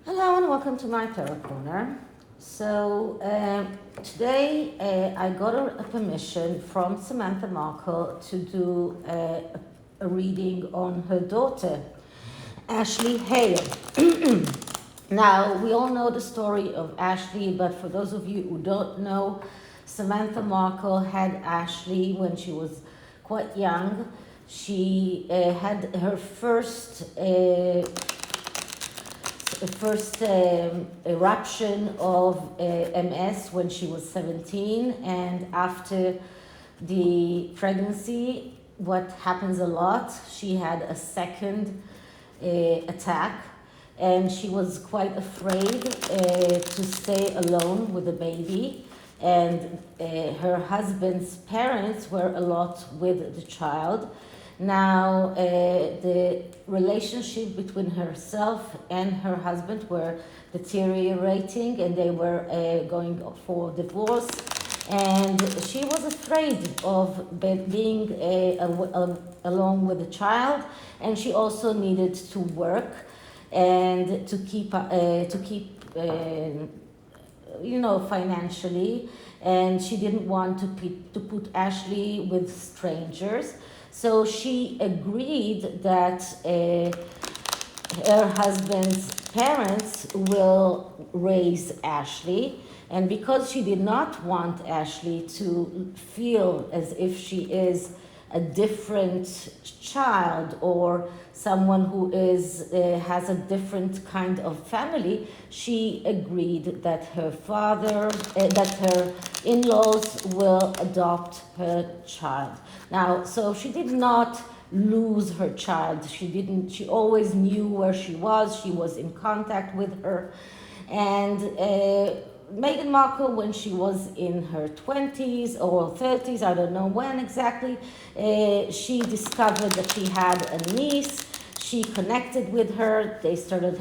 Hello and welcome to my Tarot Corner. So today I got a permission from Samantha Markle to do a reading on her daughter, Ashleigh Hale. Now, we all know the story of Ashleigh, but for those of you who don't know, Samantha Markle had Ashleigh when she was quite young. She had her first eruption of MS when she was 17, and after the pregnancy, what happens a lot, she had a second attack, and she was quite afraid to stay alone with the baby, and her husband's parents were a lot with the child. Now, the relationship between herself and her husband were deteriorating, and they were going for divorce. And she was afraid of being alone with the child, and she also needed to work and to keep financially. And she didn't want to put Ashleigh with strangers. So she agreed that her husband's parents will raise Ashleigh, and because she did not want Ashleigh to feel as if she is a different child or someone who has a different kind of family, she agreed that her in-laws will adopt her child. Now, so she did not lose her child. She always knew where she was. She was in contact with her. And Meghan Markle, when she was in her 20s or 30s, I don't know when exactly, she discovered that she had a niece. She connected with her. They started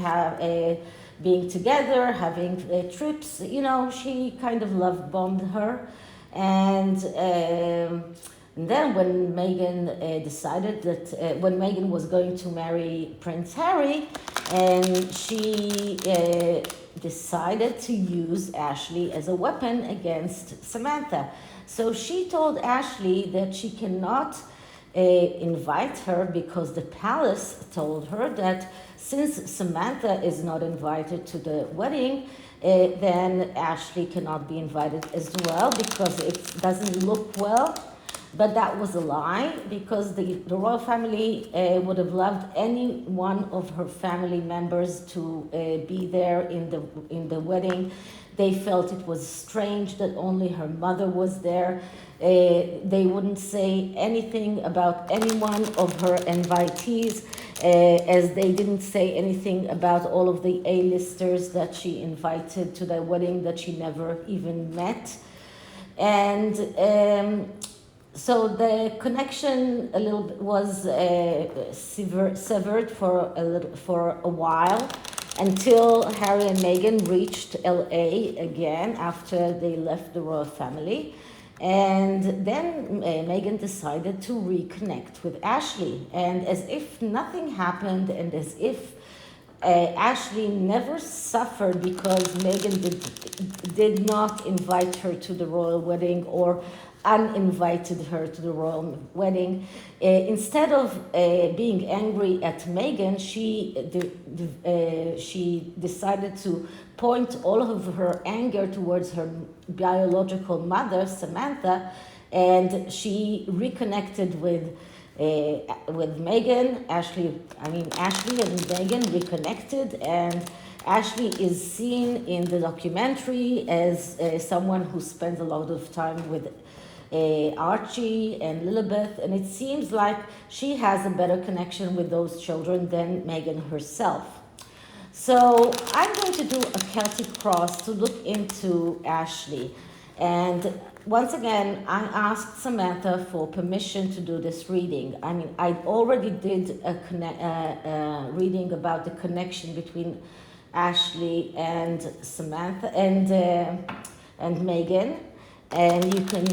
being together, having trips. She kind of love bombed her. And then when Meghan decided that, when Meghan was going to marry Prince Harry, and she decided to use Ashleigh as a weapon against Samantha. So she told Ashleigh that she cannot invite her because the palace told her that since Samantha is not invited to the wedding, then Ashleigh cannot be invited as well because it doesn't look well. But that was a lie, because the royal family would have loved any one of her family members to be there in the wedding. They felt it was strange that only her mother was there. They wouldn't say anything about any one of her invitees, as they didn't say anything about all of the A-listers that she invited to the wedding that she never even met. And so the connection a little bit was severed for a while, until Harry and Meghan reached LA again after they left the royal family. And then Meghan decided to reconnect with Ashleigh, and as if nothing happened, and as if Ashleigh never suffered because Meghan did not invite her to the royal wedding or uninvited her to the royal wedding. Instead of being angry at Meghan, she decided to point all of her anger towards her biological mother, Samantha, and she reconnected with Meghan. Ashleigh and Meghan reconnected, and Ashleigh is seen in the documentary as someone who spends a lot of time with Archie and Lilibeth, and it seems like she has a better connection with those children than Meghan herself. So I'm going to do a Celtic cross to look into Ashleigh. And once again, I asked Samantha for permission to do this reading. I already did a reading about the connection between Ashleigh and Samantha and Meghan. And you can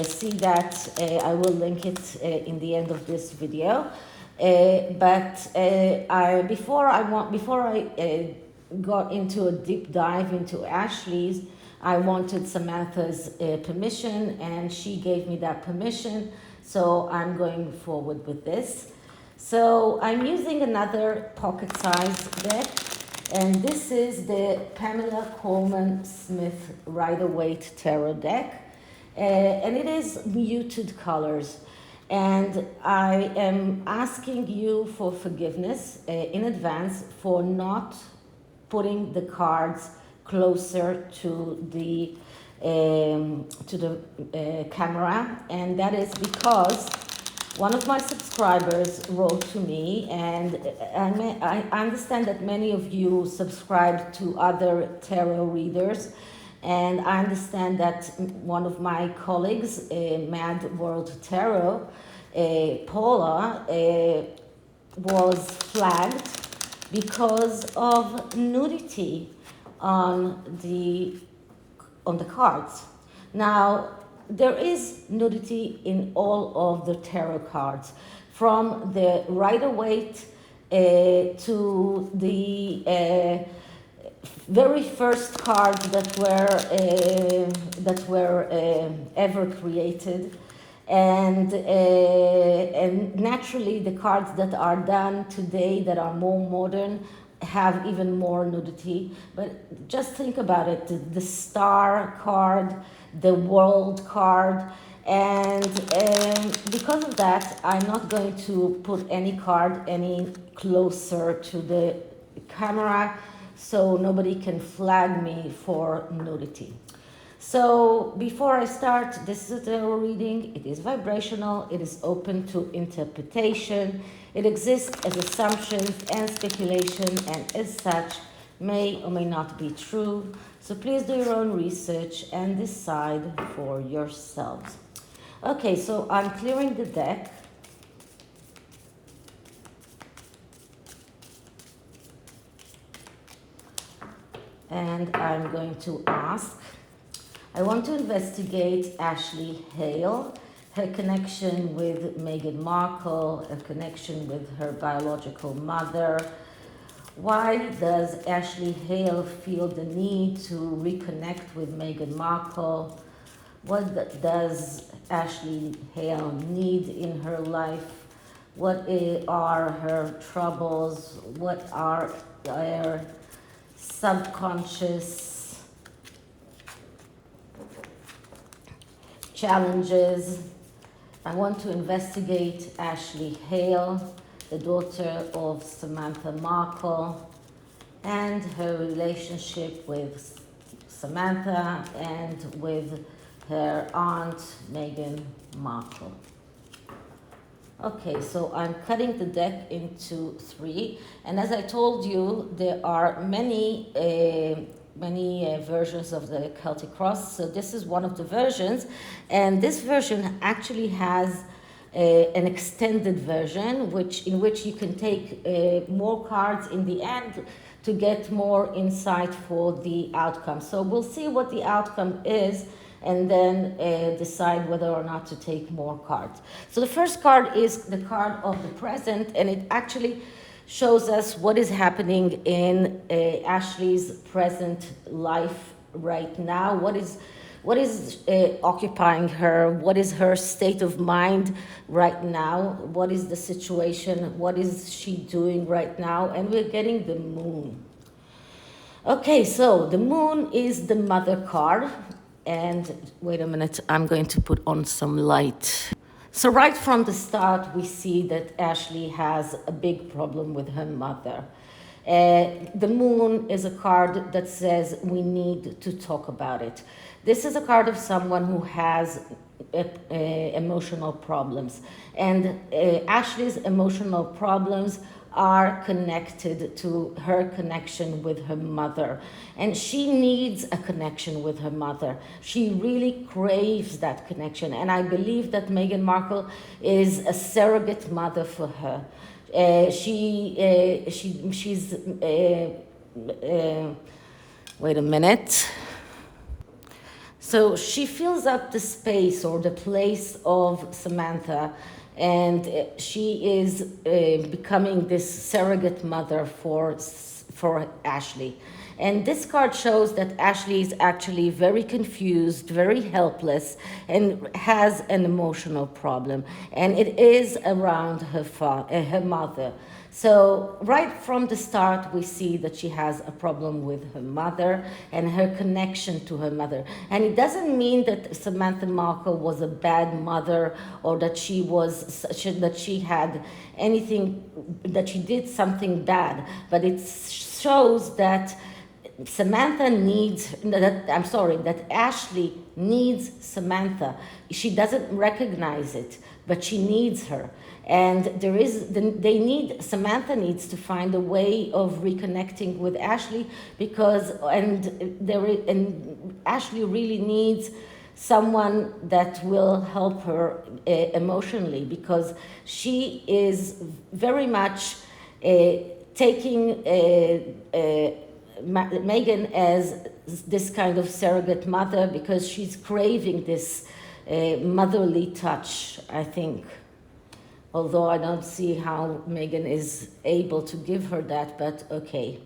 see that I will link it in the end of this video. Before I got into a deep dive into Ashleigh's, I wanted Samantha's permission, and she gave me that permission. So I'm going forward with this. So I'm using another pocket-sized deck, and this is the Pamela Coleman Smith Rider-Waite Tarot deck, and it is muted colors. And I am asking you for forgiveness in advance for not putting the cards closer to the camera, and that is because one of my subscribers wrote to me, and I understand that many of you subscribe to other tarot readers, and I understand that one of my colleagues, Mad World Tarot, Paula, was flagged because of nudity on the cards. Now, there is nudity in all of the tarot cards, from the Rider-Waite to the very first cards that were ever created, and naturally the cards that are done today that are more modern have even more nudity. But just think about it: the Star card, the World card, and because of that, I'm not going to put any card any closer to the camera, so nobody can flag me for nudity. So before I start, this is a tarot reading. It is vibrational. It is open to interpretation. It exists as assumptions and speculation, and as such may or may not be true. So please do your own research and decide for yourselves. Okay, so I'm clearing the deck. And I'm going to ask, I want to investigate Ashleigh Hale, her connection with Meghan Markle, a connection with her biological mother. Why does Ashleigh Hale feel the need to reconnect with Meghan Markle? What does Ashleigh Hale need in her life? What are her troubles? What are her subconscious challenges? I want to investigate Ashleigh Hale, the daughter of Samantha Markle, and her relationship with Samantha and with her aunt, Meghan Markle. Okay, so I'm cutting the deck into 3, and as I told you, there are many versions of the Celtic Cross. So this is one of the versions, and this version actually has an extended version, in which you can take more cards in the end to get more insight for the outcome. So we'll see what the outcome is, and then decide whether or not to take more cards. So the first card is the card of the present, and it actually shows us what is happening in Ashleigh's present life right now. What is occupying her? What is her state of mind right now? What is the situation? What is she doing right now? And we're getting the moon. Okay, so the moon is the mother card. And wait a minute, I'm going to put on some light. So right from the start, we see that Ashleigh has a big problem with her mother. The moon is a card that says we need to talk about it. This is a card of someone who has emotional problems. And Ashleigh's emotional problems are connected to her connection with her mother. And she needs a connection with her mother. She really craves that connection. And I believe that Meghan Markle is a surrogate mother for her. She's wait a minute. So she fills up the space or the place of Samantha, and she is becoming this surrogate mother for for Ashleigh. And this card shows that Ashleigh is actually very confused, very helpless, and has an emotional problem. And it is around her mother. So right from the start, we see that she has a problem with her mother and her connection to her mother. And it doesn't mean that Samantha Markle was a bad mother, or that she had anything, that she did something bad. But it shows that that Ashleigh needs Samantha. She doesn't recognize it, but she needs her. And Samantha needs to find a way of reconnecting with Ashleigh, and Ashleigh really needs someone that will help her emotionally, because she is very much taking Meghan as this kind of surrogate mother, because she's craving this motherly touch, I think. Although I don't see how Meghan is able to give her that, but okay.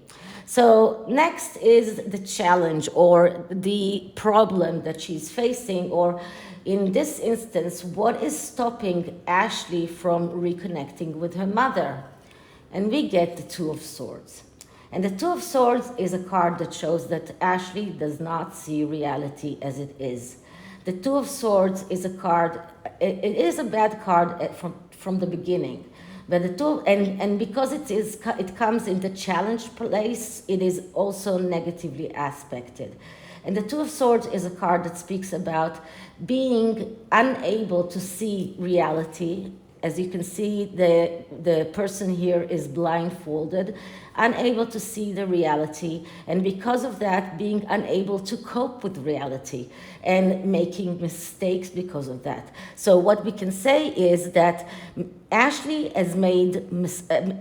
So next is the challenge, or the problem that she's facing, or in this instance, what is stopping Ashleigh from reconnecting with her mother? And we get the Two of Swords. And the Two of Swords is a card that shows that Ashleigh does not see reality as it is. The Two of Swords is a card, it is a bad card from the beginning. But and because it comes in the challenge place, it is also negatively aspected. And the Two of Swords is a card that speaks about being unable to see reality. As you can see, the person here is blindfolded, unable to see the reality, and because of that, being unable to cope with reality and making mistakes because of that. So what we can say is that Ashleigh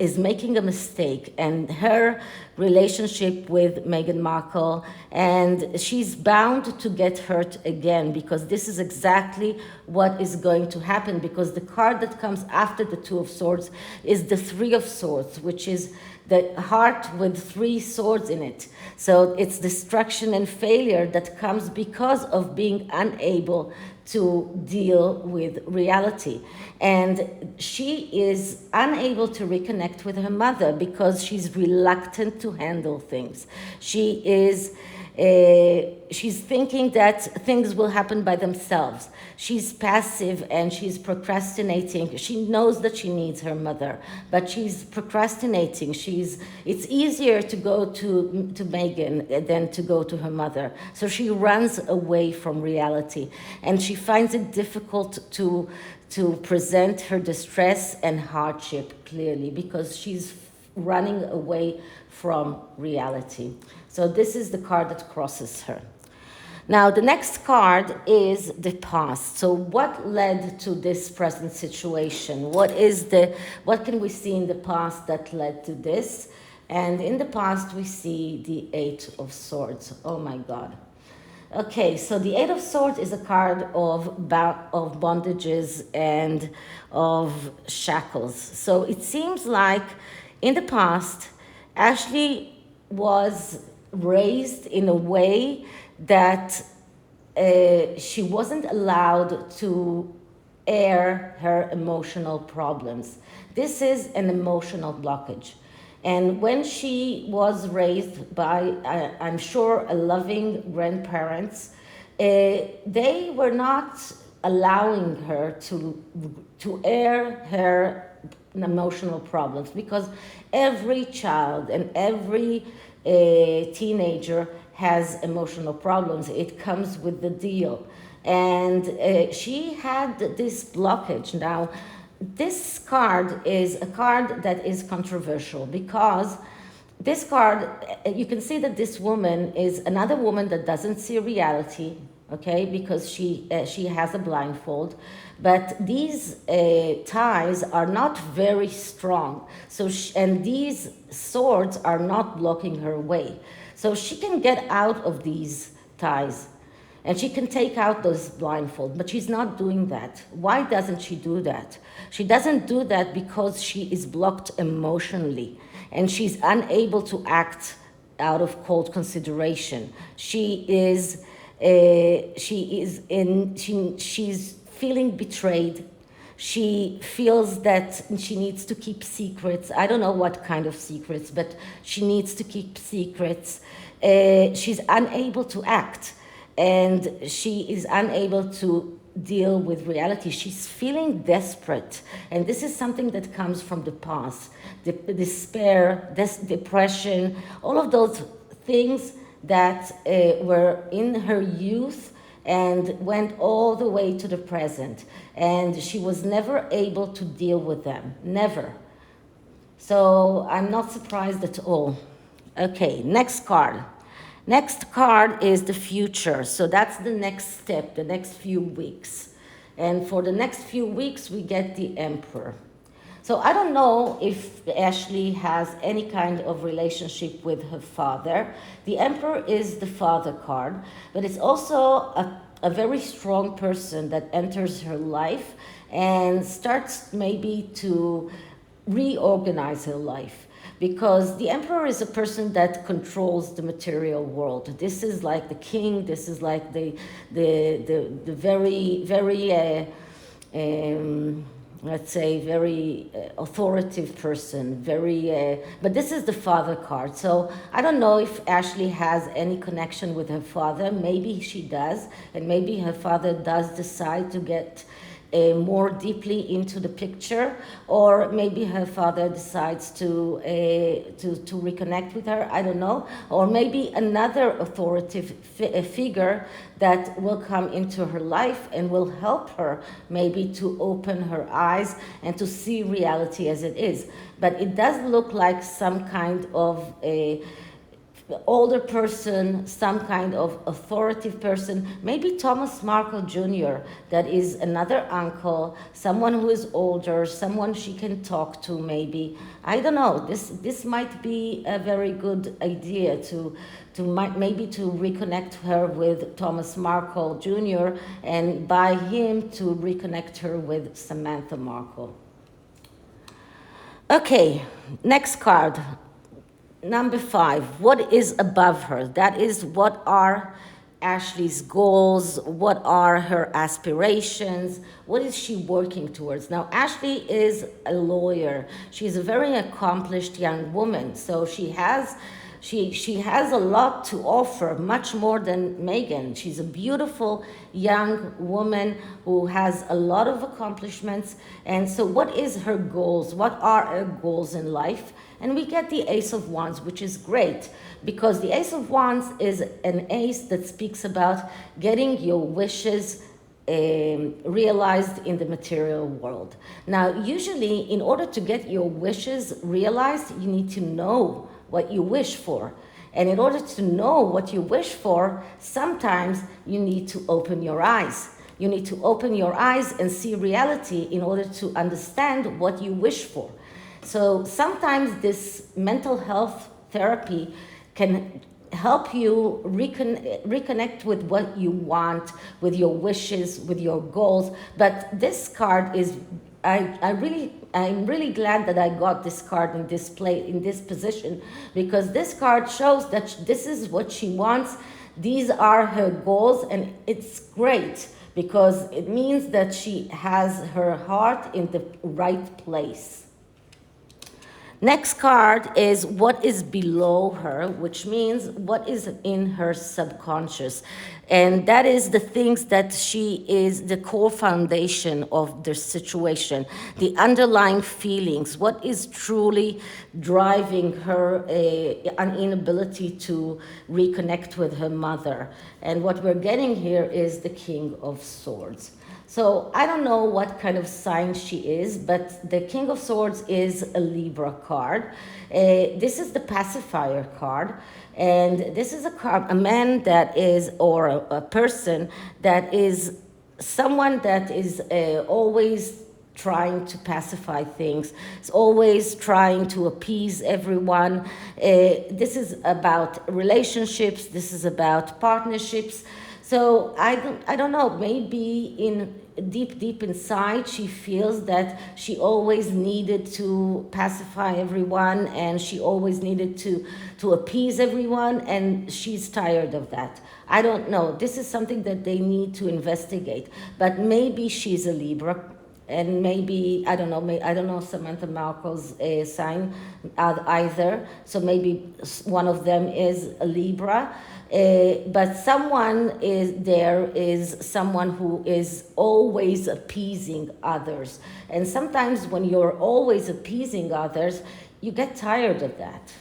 is making a mistake, and her relationship with Meghan Markle, and she's bound to get hurt again, because this is exactly what is going to happen, because the card that comes after the Two of Swords is the Three of Swords, which is the heart with three swords in it. So it's destruction and failure that comes because of being unable to deal with reality. And she is unable to reconnect with her mother because she's reluctant to handle things. She's thinking that things will happen by themselves. She's passive and she's procrastinating. She knows that she needs her mother, but she's procrastinating. It's easier to go to Meghan than to go to her mother. So she runs away from reality, and she finds it difficult to present her distress and hardship clearly, because she's running away from reality. So this is the card that crosses her. Now, the next card is the past. So what led to this present situation? What can we see in the past that led to this? And in the past, we see the Eight of Swords. Oh my God. Okay, so the Eight of Swords is a card of bondages and of shackles. So it seems like in the past, Ashleigh was raised in a way that she wasn't allowed to air her emotional problems. This is an emotional blockage. And when she was raised by, I'm sure, a loving grandparents, they were not allowing her to air her emotional problems, because every child and every teenager has emotional problems. It comes with the deal. And she had this blockage. Now, this card is a card that is controversial, because this card, you can see that this woman is another woman that doesn't see reality, okay, because she has a blindfold. But these ties are not very strong. So and these swords are not blocking her way. So she can get out of these ties, and she can take out those blindfolds, but she's not doing that. Why doesn't she do that? She doesn't do that because she is blocked emotionally. and she's unable to act out of cold consideration. She's feeling betrayed. She feels that she needs to keep secrets. I don't know what kind of secrets, but she needs to keep secrets. She's unable to act, and she is unable to deal with reality. She's feeling desperate, and this is something that comes from the past. Despair, depression, all of those things that were in her youth and went all the way to the present. And she was never able to deal with them, never. So I'm not surprised at all. Okay, next card. Next card is the future. So that's the next step, the next few weeks. And for the next few weeks, we get the Emperor. So I don't know if Ashleigh has any kind of relationship with her father. The Emperor is the father card, but it's also a very strong person that enters her life and starts maybe to reorganize her life. Because the Emperor is a person that controls the material world. This is like the king. This is like the very let's say very authoritative person. But this is the father card. So I don't know if Ashleigh has any connection with her father. Maybe she does, and maybe her father does decide to get more deeply into the picture, or maybe her father decides to reconnect with her. I don't know, or maybe another authoritative figure that will come into her life and will help her maybe to open her eyes and to see reality as it is. But it does look like some kind of a older person, some kind of authoritative person, maybe Thomas Markle Jr., that is another uncle, someone who is older, someone she can talk to maybe. I don't know, this might be a very good idea to maybe to reconnect her with Thomas Markle Jr. and by him to reconnect her with Samantha Markle. Okay, next card. Number 5, what is above her? That is, what are Ashleigh's goals? What are her aspirations? What is she working towards? Now, Ashleigh is a lawyer. She's a very accomplished young woman. So she has a lot to offer, much more than Meghan. She's a beautiful young woman who has a lot of accomplishments. And so what is her goals? What are her goals in life? And we get the Ace of Wands, which is great, because the Ace of Wands is an ace that speaks about getting your wishes realized in the material world. Now, usually, in order to get your wishes realized, you need to know what you wish for. And in order to know what you wish for, sometimes you need to open your eyes. You need to open your eyes and see reality in order to understand what you wish for. So sometimes this mental health therapy can help you reconnect with what you want, with your wishes, with your goals. But this card is, I'm really glad that I got this card in this position, because this card shows that this is what she wants. These are her goals, and it's great because it means that she has her heart in the right place. Next card is what is below her, which means what is in her subconscious. And that is the things that she is the core foundation of the situation, the underlying feelings, what is truly driving her an inability to reconnect with her mother. And what we're getting here is the King of Swords. So I don't know what kind of sign she is, but the King of Swords is a Libra card. This is the pacifier card. And this is a card, a man that is, or a person that is someone that is always trying to pacify things. It's always trying to appease everyone. This is about relationships. This is about partnerships. So I don't know, maybe in deep inside she feels that she always needed to pacify everyone and she always needed to appease everyone, and she's tired of that. I don't know. This is something that they need to investigate. But maybe she's a Libra, and maybe I don't know Samantha Markle's sign either. So maybe one of them is a Libra. But there is someone who is always appeasing others. And sometimes when you're always appeasing others, you get tired of that.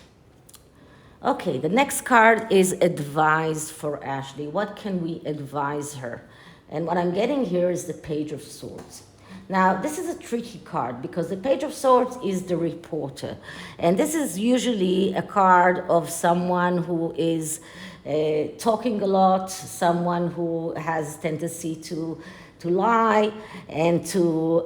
Okay, the next card is advice for Ashleigh. What can we advise her? And what I'm getting here is the Page of Swords. Now, this is a tricky card because the Page of Swords is the reporter. And this is usually a card of someone who is talking a lot, someone who has tendency to lie and to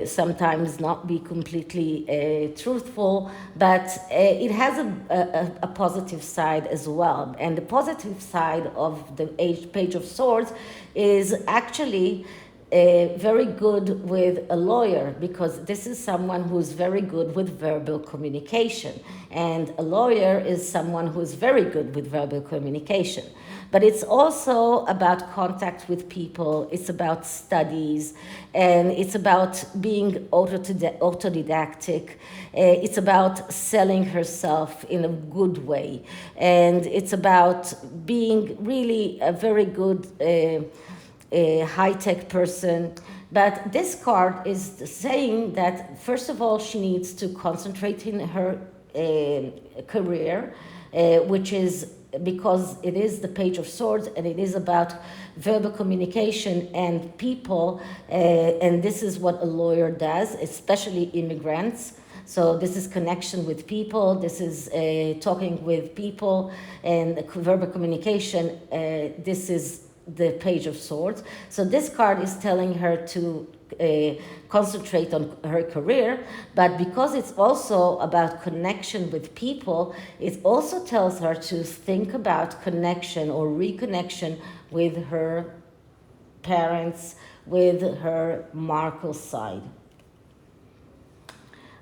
sometimes not be completely truthful, but it has a positive side as well. And the positive side of the Page of Swords is actually very good with a lawyer, because this is someone who's very good with verbal communication, and a lawyer is someone who's very good with verbal communication. But it's also about contact with people, it's about studies, and it's about being autodidactic, it's about selling herself in a good way, and it's about being really a very good a high-tech person. But this card is saying that, first of all, she needs to concentrate in her career, which is because it is the Page of Swords and it is about verbal communication and people, and this is what a lawyer does, especially immigrants. So this is connection with people, this is talking with people, and verbal communication, this is the Page of Swords. So this card is telling her to concentrate on her career, but because it's also about connection with people, it also tells her to think about connection or reconnection with her parents, with her Markle side.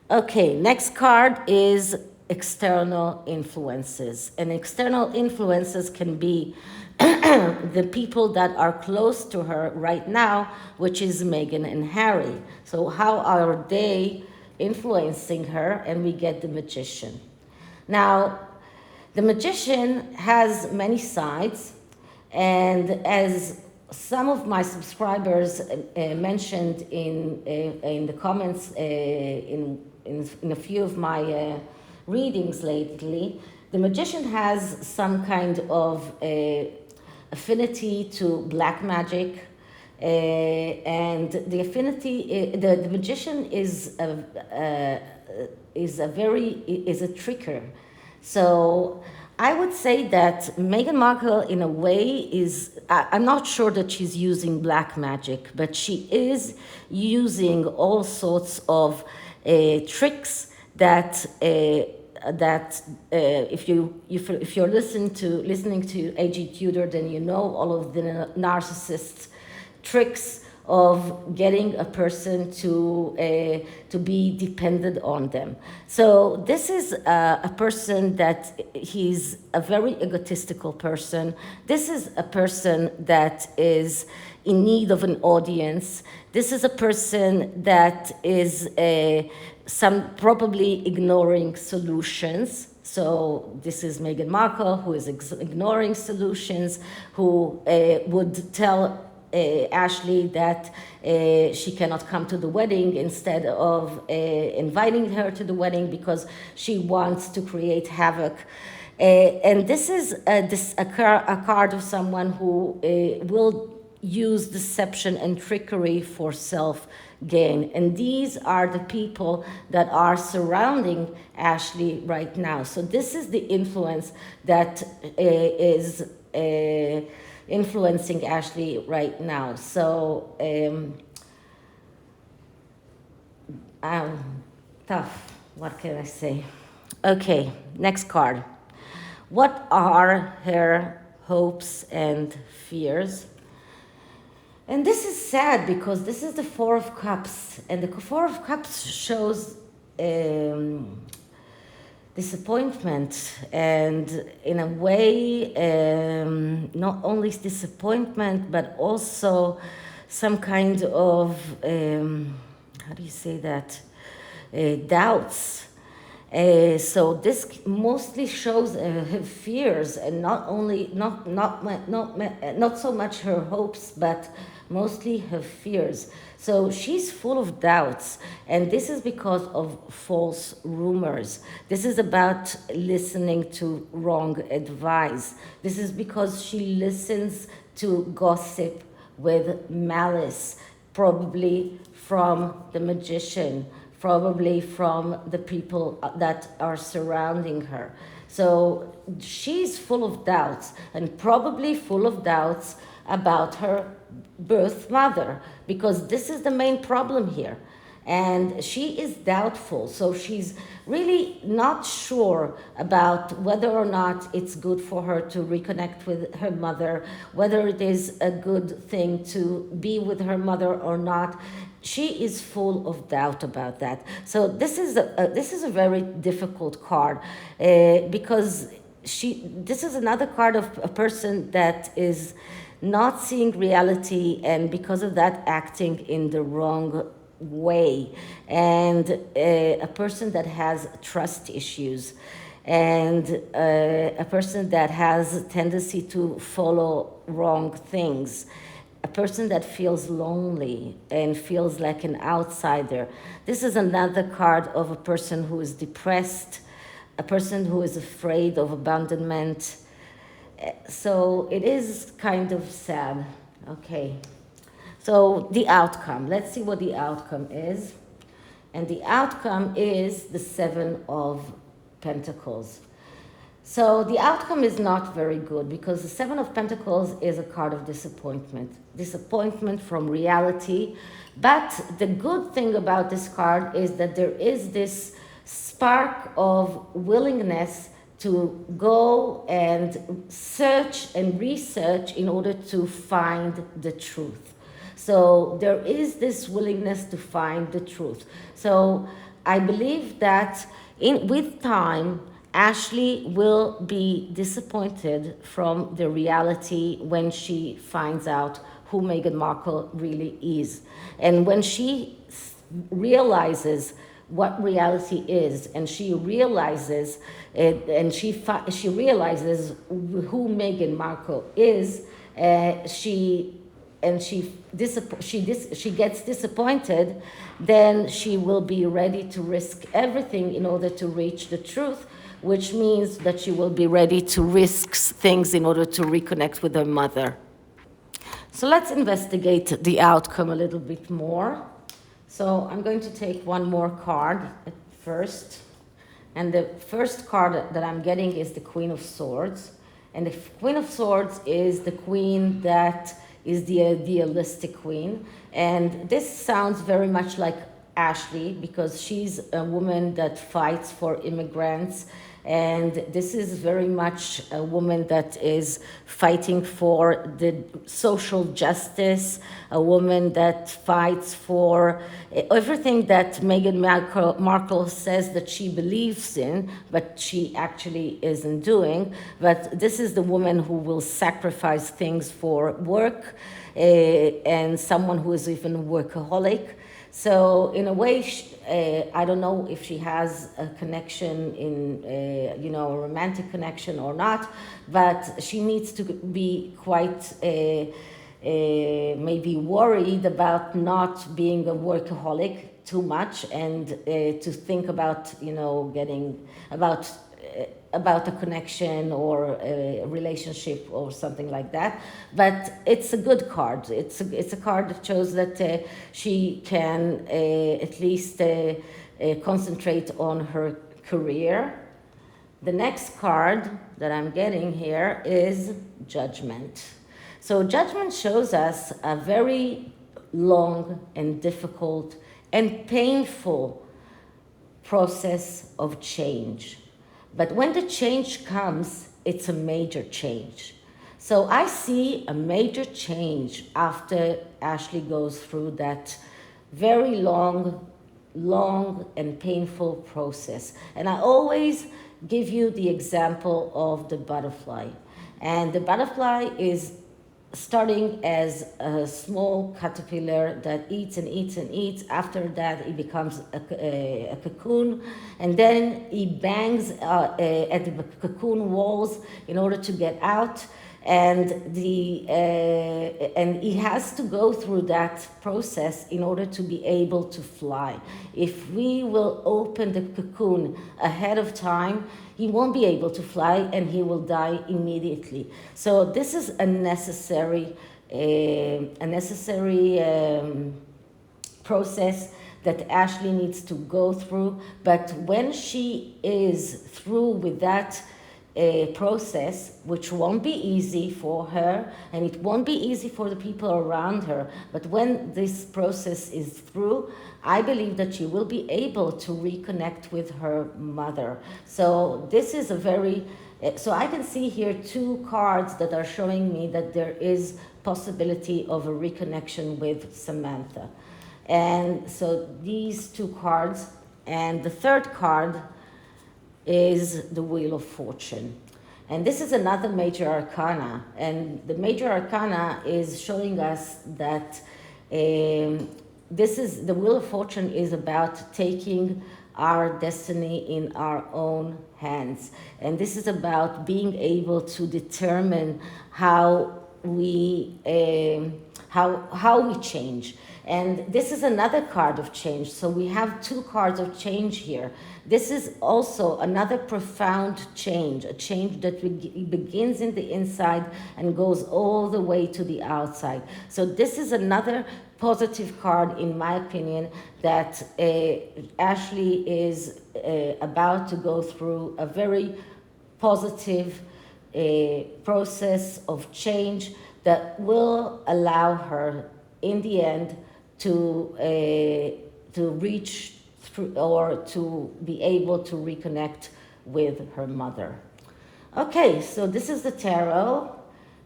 Okay, next card is external influences. And external influences can be the people that are close to her right now, which is Meghan and Harry. So how are they influencing her? And we get the Magician. Now, the Magician has many sides, and as some of my subscribers mentioned in the comments in a few of my readings lately, the Magician has some kind of affinity to black magic, and the affinity, the Magician is a tricker. So I would say that Meghan Markle, in a way, is, I'm not sure that she's using black magic, but she is using all sorts of tricks that if you're listening to A.G. Tudor, then you know all of the narcissist tricks of getting a person to be dependent on them. So this is a person that he's a very egotistical person. This is a person that is in need of an audience. This is a person that is probably ignoring solutions. So this is Meghan Markle, who is ignoring solutions, who would tell Ashleigh that she cannot come to the wedding instead of inviting her to the wedding because she wants to create havoc. And this is a card of someone who will use deception and trickery for self-gain. And these are the people that are surrounding Ashleigh right now. So this is the influence that is influencing Ashleigh right now. So tough, what can I say? Okay, next card. What are her hopes and fears. And this is sad because this is the Four of Cups, and the Four of Cups shows disappointment, and in a way, not only disappointment, but also some kind of, how do you say that, doubts. So this mostly shows her fears, and not so much her hopes, but mostly her fears. So she's full of doubts, and this is because of false rumors. This is about listening to wrong advice. This is because she listens to gossip with malice, probably from the magician, probably from the people that are surrounding her. So she's full of doubts, and probably full of doubts about her birth mother, because this is the main problem here. And she is doubtful, so she's really not sure about whether or not it's good for her to reconnect with her mother, whether it is a good thing to be with her mother or not. She is full of doubt about that. So this is a very difficult card, because this is another card of a person that is not seeing reality, and because of that acting in the wrong way, and a person that has trust issues, and a person that has a tendency to follow wrong things, a person that feels lonely and feels like an outsider. This is another card of a person who is depressed, a person who is afraid of abandonment. So it is kind of sad. Okay. So the outcome. Let's see what the outcome is. And the outcome is the Seven of Pentacles. So the outcome is not very good, because the Seven of Pentacles is a card of disappointment. Disappointment from reality. But the good thing about this card is that there is this spark of willingness to go and search and research in order to find the truth. So there is this willingness to find the truth. So I believe that with time, Ashleigh will be disappointed from the reality when she finds out who Meghan Markle really is. And when she realizes what reality is, and she realizes it, and she realizes who Meghan Markle is, she gets disappointed, then she will be ready to risk everything in order to reach the truth, which means that she will be ready to risk things in order to reconnect with her mother. So let's investigate the outcome a little bit more. So I'm going to take one more card at first. And the first card that I'm getting is the Queen of Swords. And the Queen of Swords is the queen that is the idealistic queen. And this sounds very much like Ashleigh, because she's a woman that fights for immigrants. And this is very much a woman that is fighting for the social justice, a woman that fights for everything that Meghan Markle says that she believes in, but she actually isn't doing. But this is the woman who will sacrifice things for work, and someone who is even a workaholic. So in a way, I don't know if she has a connection in, a romantic connection or not, but she needs to be quite maybe worried about not being a workaholic too much, and to think about, getting about a connection or a relationship or something like that. But it's a good card. It's a card that shows that she can at least concentrate on her career. The next card that I'm getting here is Judgment. So Judgment shows us a very long and difficult and painful process of change. But when the change comes, it's a major change. So I see a major change after Ashleigh goes through that very long and painful process. And I always give you the example of the butterfly. And the butterfly is starting as a small caterpillar that eats and eats and eats. After that, it becomes a cocoon, and then he bangs at the cocoon walls in order to get out. And and he has to go through that process in order to be able to fly. If we will open the cocoon ahead of time, he won't be able to fly and he will die immediately. So this is a necessary process that Ashleigh needs to go through. But when she is through with that process, which won't be easy for her, and it won't be easy for the people around her, but when this process is through, I believe that she will be able to reconnect with her mother. So this is a very, so I can see here two cards that are showing me that there is possibility of a reconnection with Samantha. And so these two cards, and the third card is the Wheel of Fortune. And this is another major arcana. And the major arcana is showing us that this is, the Wheel of Fortune is about taking our destiny in our own hands. And this is about being able to determine how we change. And this is another card of change. So we have two cards of change here. This is also another profound change, a change that begins in the inside and goes all the way to the outside. So this is another positive card, in my opinion, that Ashleigh is about to go through a very positive process of change that will allow her, in the end, to reach through, or to be able to reconnect with her mother. Okay, so this is the tarot,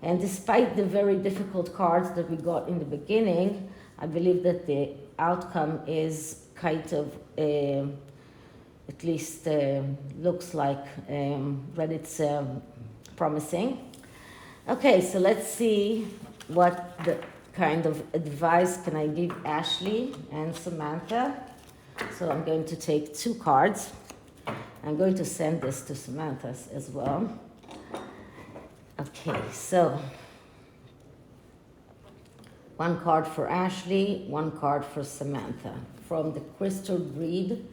and despite the very difficult cards that we got in the beginning, I believe that the outcome is kind of, at least looks like that it's promising. Okay, so let's see what the kind of advice can I give Ashleigh and Samantha. So I'm going to take two cards. I'm going to send this to Samantha as well. Okay, so one card for Ashleigh, one card for Samantha from the Crystal Reed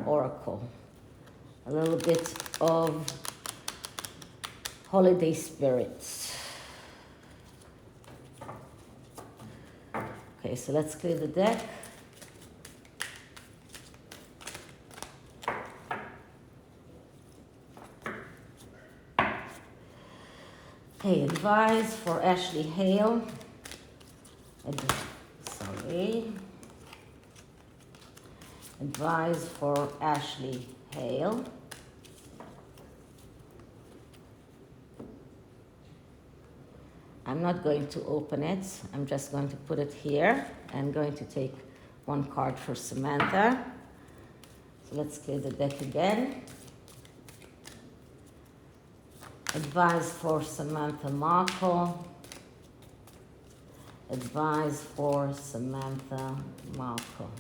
Oracle. A little bit of holiday spirits. Okay, so let's clear the deck. Okay, advice for Ashleigh Hale. Advice for Ashleigh Hale. I'm not going to open it. I'm just going to put it here. I'm going to take one card for Samantha. So let's clear the deck again. Advice for Samantha Markle. Advice for Samantha Markle.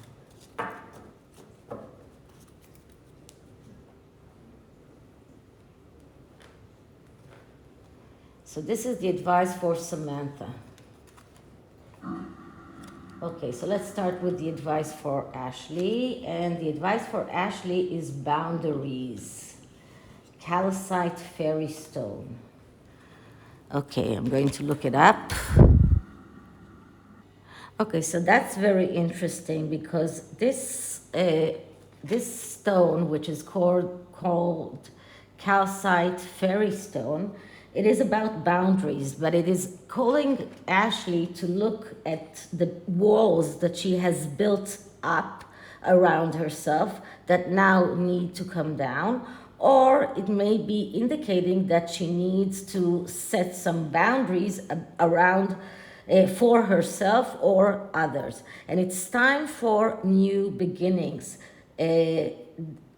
So this is the advice for Samantha. Okay, so let's start with the advice for Ashleigh. And the advice for Ashleigh is boundaries. Calcite fairy stone. Okay, I'm going to look it up. Okay, so that's very interesting because this stone, which is called calcite fairy stone, it is about boundaries, but it is calling Ashleigh to look at the walls that she has built up around herself that now need to come down, or it may be indicating that she needs to set some boundaries around for herself or others. And it's time for new beginnings.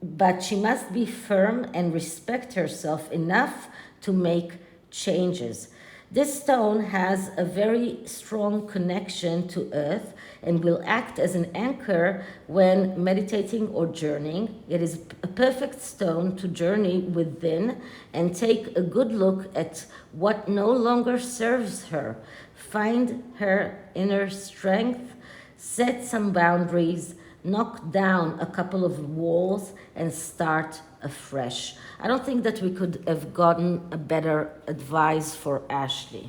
But she must be firm and respect herself enough to make changes. This stone has a very strong connection to earth and will act as an anchor when meditating or journeying. It is a perfect stone to journey within and take a good look at what no longer serves her. Find her inner strength, set some boundaries, knock down a couple of walls, and start afresh. I don't think that we could have gotten a better advice for Ashleigh.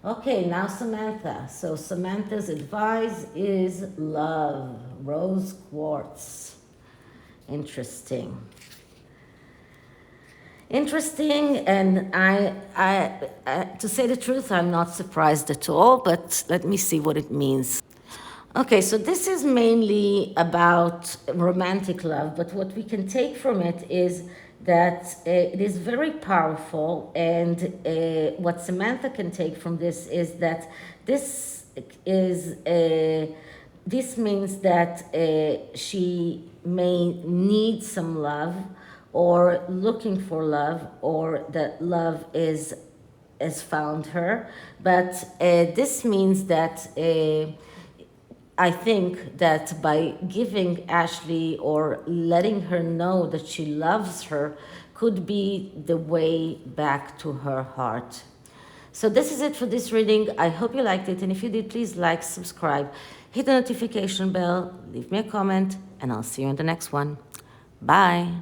Okay, now Samantha. So Samantha's advice is love, rose quartz. Interesting. Interesting, and to say the truth, I'm not surprised at all, but let me see what it means. Okay, so this is mainly about romantic love, but what we can take from it is that it is very powerful, and what Samantha can take from this is that this means that she may need some love, or looking for love, or that love has found her, but this means that I think that by giving Ashleigh or letting her know that she loves her could be the way back to her heart. So this is it for this reading. I hope you liked it, and if you did, please like, subscribe, hit the notification bell, leave me a comment, and I'll see you in the next one. Bye.